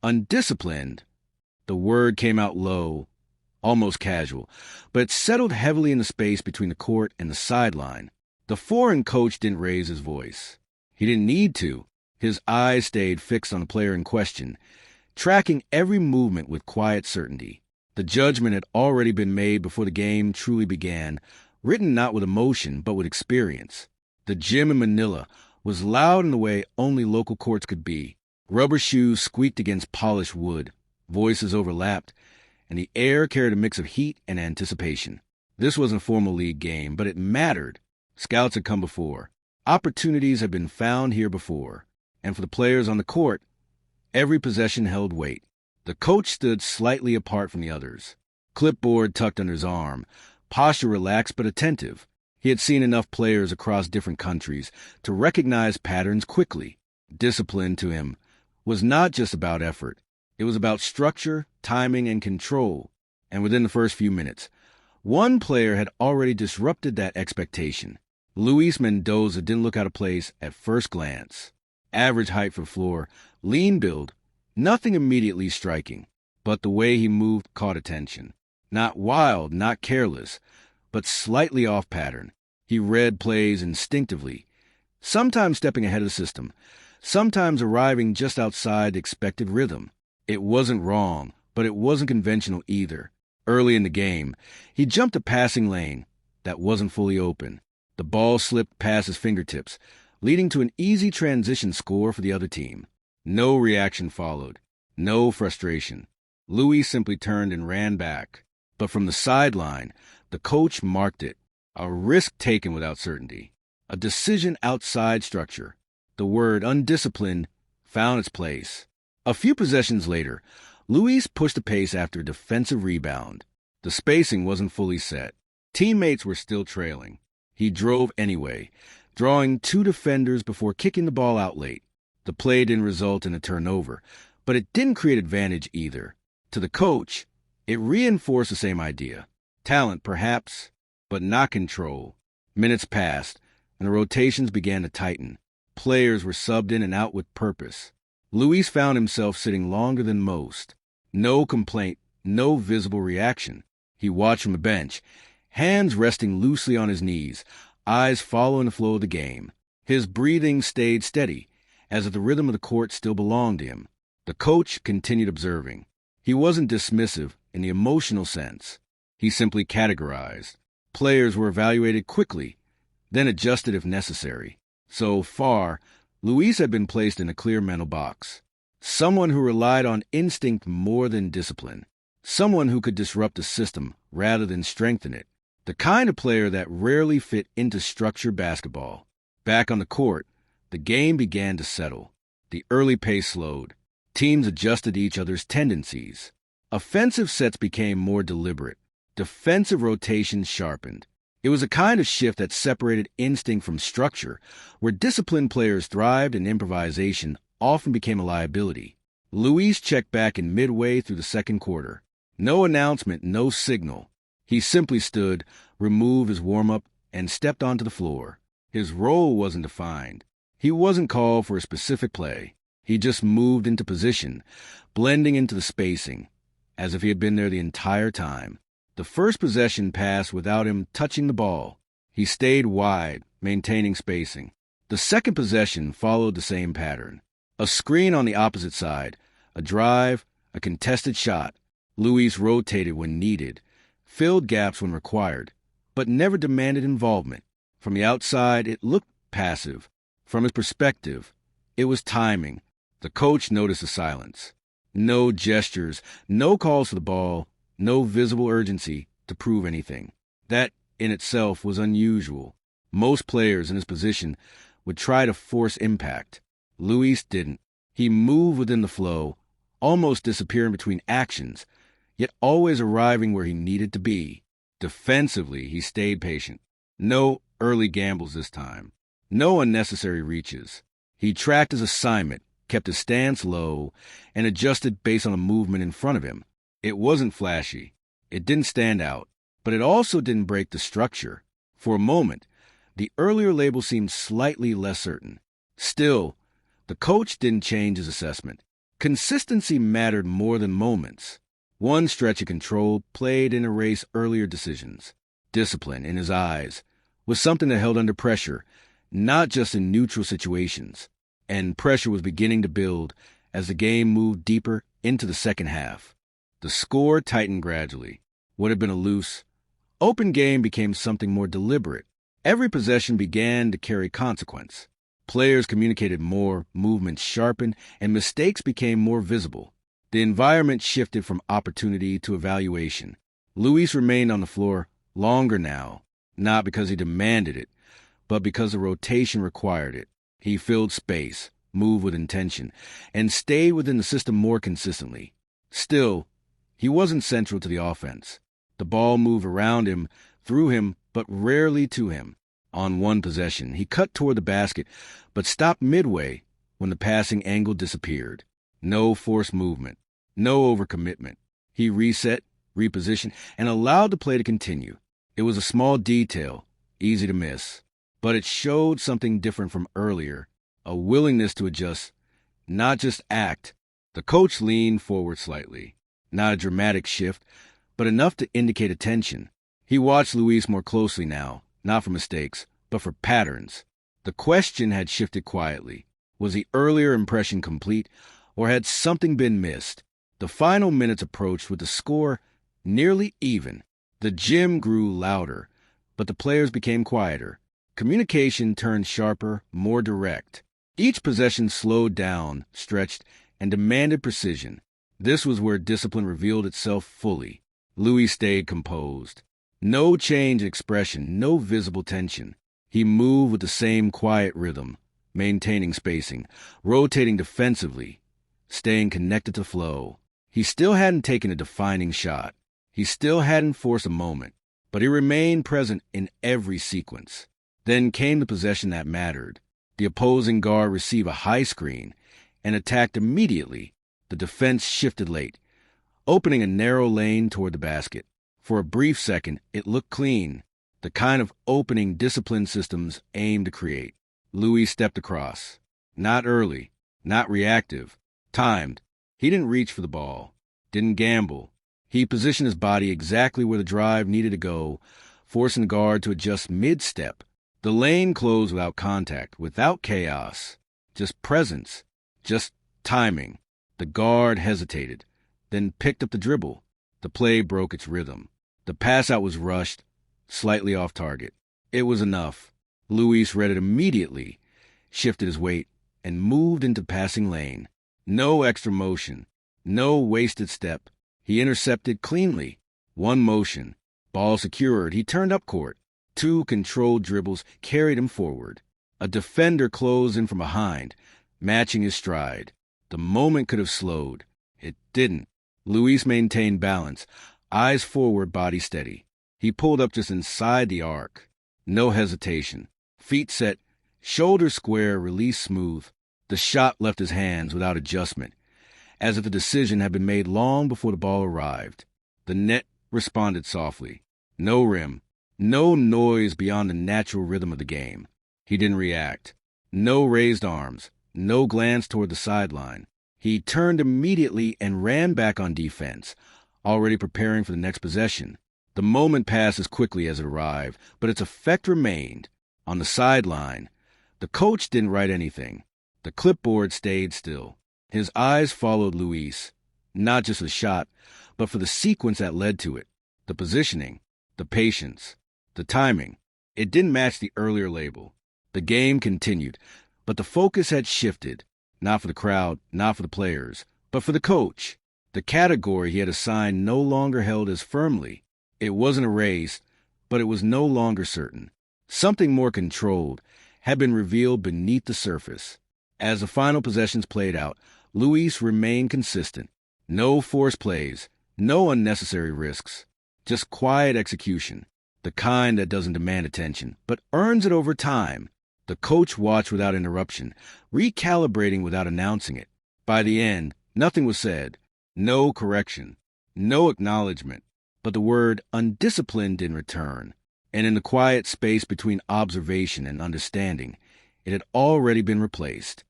Undisciplined. The word came out low, almost casual, but it settled heavily in the space between the court and the sideline. The foreign coach didn't raise his voice. He didn't need to. His eyes stayed fixed on the player in question, tracking every movement with quiet certainty. The judgment had already been made before the game truly began, written not with emotion but with experience. The gym in Manila was loud in the way only local courts could be. Rubber shoes squeaked against polished wood. Voices overlapped, and the air carried a mix of heat and anticipation. This wasn't a formal league game, but it mattered. Scouts had come before. Opportunities had been found here before. And for the players on the court, every possession held weight. The coach stood slightly apart from the others, clipboard tucked under his arm, posture relaxed but attentive. He had seen enough players across different countries to recognize patterns quickly. Discipline, to him, was not just about effort. It was about structure, timing, and control. And within the first few minutes, one player had already disrupted that expectation. Luis Mendoza didn't look out of place at first glance. Average height for the floor, lean build, nothing immediately striking. But the way he moved caught attention. Not wild, not careless, but slightly off pattern. He read plays instinctively, sometimes stepping ahead of the system, sometimes arriving just outside the expected rhythm. It wasn't wrong, but it wasn't conventional either. Early in the game, he jumped a passing lane that wasn't fully open. The ball slipped past his fingertips, leading to an easy transition score for the other team. No reaction followed. No frustration. Louis simply turned and ran back. But from the sideline, the coach marked it. A risk taken without certainty. A decision outside structure. The word undisciplined found its place. A few possessions later, Luis pushed the pace after a defensive rebound. The spacing wasn't fully set. Teammates were still trailing. He drove anyway, drawing two defenders before kicking the ball out late. The play didn't result in a turnover, but it didn't create advantage either. To the coach, it reinforced the same idea. Talent, perhaps, but not control. Minutes passed, and the rotations began to tighten. Players were subbed in and out with purpose. Luis found himself sitting longer than most. No complaint, no visible reaction. He watched from the bench, hands resting loosely on his knees, eyes following the flow of the game. His breathing stayed steady, as if the rhythm of the court still belonged to him. The coach continued observing. He wasn't dismissive in the emotional sense. He simply categorized. Players were evaluated quickly, then adjusted if necessary. So far, Luis had been placed in a clear mental box. Someone who relied on instinct more than discipline. Someone who could disrupt the system rather than strengthen it. The kind of player that rarely fit into structured basketball. Back on the court, the game began to settle. The early pace slowed. Teams adjusted to each other's tendencies. Offensive sets became more deliberate. Defensive rotations sharpened. It was a kind of shift that separated instinct from structure, where disciplined players thrived and improvisation often became a liability. Luis checked back in midway through the second quarter. No announcement, no signal. He simply stood, removed his warm-up, and stepped onto the floor. His role wasn't defined. He wasn't called for a specific play. He just moved into position, blending into the spacing, as if he had been there the entire time. The first possession passed without him touching the ball. He stayed wide, maintaining spacing. The second possession followed the same pattern. A screen on the opposite side, a drive, a contested shot. Luis rotated when needed, filled gaps when required, but never demanded involvement. From the outside, it looked passive. From his perspective, it was timing. The coach noticed the silence. No gestures, no calls for the ball, no visible urgency to prove anything. That, in itself, was unusual. Most players in his position would try to force impact. Luis didn't. He moved within the flow, almost disappearing between actions, yet always arriving where he needed to be. Defensively, he stayed patient. No early gambles this time. No unnecessary reaches. He tracked his assignment, kept his stance low, and adjusted based on the movement in front of him. It wasn't flashy. It didn't stand out, but it also didn't break the structure. For a moment, the earlier label seemed slightly less certain. Still, the coach didn't change his assessment. Consistency mattered more than moments. One stretch of control played in erase earlier decisions. Discipline, in his eyes, was something that held under pressure, not just in neutral situations. And pressure was beginning to build as the game moved deeper into the second half. The score tightened gradually. What had been a loose, open game became something more deliberate. Every possession began to carry consequence. Players communicated more, movements sharpened, and mistakes became more visible. The environment shifted from opportunity to evaluation. Luis remained on the floor longer now, not because he demanded it, but because the rotation required it. He filled space, moved with intention, and stayed within the system more consistently. Still, he wasn't central to the offense. The ball moved around him, through him, but rarely to him. On one possession, he cut toward the basket, but stopped midway when the passing angle disappeared. No forced movement, no overcommitment. He reset, repositioned, and allowed the play to continue. It was a small detail, easy to miss, but it showed something different from earlier, a willingness to adjust, not just act. The coach leaned forward slightly, not a dramatic shift, but enough to indicate attention. He watched Luis more closely now, not for mistakes, but for patterns. The question had shifted quietly. Was the earlier impression complete, or had something been missed? The final minutes approached with the score nearly even. The gym grew louder, but the players became quieter. Communication turned sharper, more direct. Each possession slowed down, stretched, and demanded precision. This was where discipline revealed itself fully. Luis stayed composed. No change in expression, no visible tension. He moved with the same quiet rhythm, maintaining spacing, rotating defensively, staying connected to flow. He still hadn't taken a defining shot. He still hadn't forced a moment, but he remained present in every sequence. Then came the possession that mattered. The opposing guard received a high screen and attacked immediately. The defense shifted late, opening a narrow lane toward the basket. For a brief second, it looked clean, the kind of opening disciplined systems aim to create. Luis stepped across. Not early, not reactive, timed. He didn't reach for the ball, didn't gamble. He positioned his body exactly where the drive needed to go, forcing the guard to adjust mid-step. The lane closed without contact, without chaos. Just presence, just timing. The guard hesitated, then picked up the dribble. The play broke its rhythm. The pass-out was rushed, slightly off target. It was enough. Luis read it immediately, shifted his weight, and moved into passing lane. No extra motion, no wasted step. He intercepted cleanly. One motion. Ball secured. He turned up court. Two controlled dribbles carried him forward. A defender closed in from behind, matching his stride. The moment could have slowed. It didn't. Luis maintained balance, eyes forward, body steady. He pulled up just inside the arc. No hesitation. Feet set, shoulders square, release smooth. The shot left his hands without adjustment, as if the decision had been made long before the ball arrived. The net responded softly. No rim, no noise beyond the natural rhythm of the game. He didn't react. No raised arms, no glance toward the sideline. He turned immediately and ran back on defense, already preparing for the next possession. The moment passed as quickly as it arrived, but its effect remained. On the sideline, the coach didn't write anything. The clipboard stayed still. His eyes followed Luis, not just for the shot, but for the sequence that led to it. The positioning, the patience, the timing. It didn't match the earlier label. The game continued, but the focus had shifted, not for the crowd, not for the players, but for the coach. The category he had assigned no longer held as firmly. It wasn't erased, but it was no longer certain. Something more controlled had been revealed beneath the surface. As the final possessions played out, Luis remained consistent. No forced plays, no unnecessary risks, just quiet execution, the kind that doesn't demand attention, but earns it over time. The coach watched without interruption, recalibrating without announcing it. By the end, nothing was said, no correction, no acknowledgement, but the word undisciplined didn't return. And in the quiet space between observation and understanding, it had already been replaced.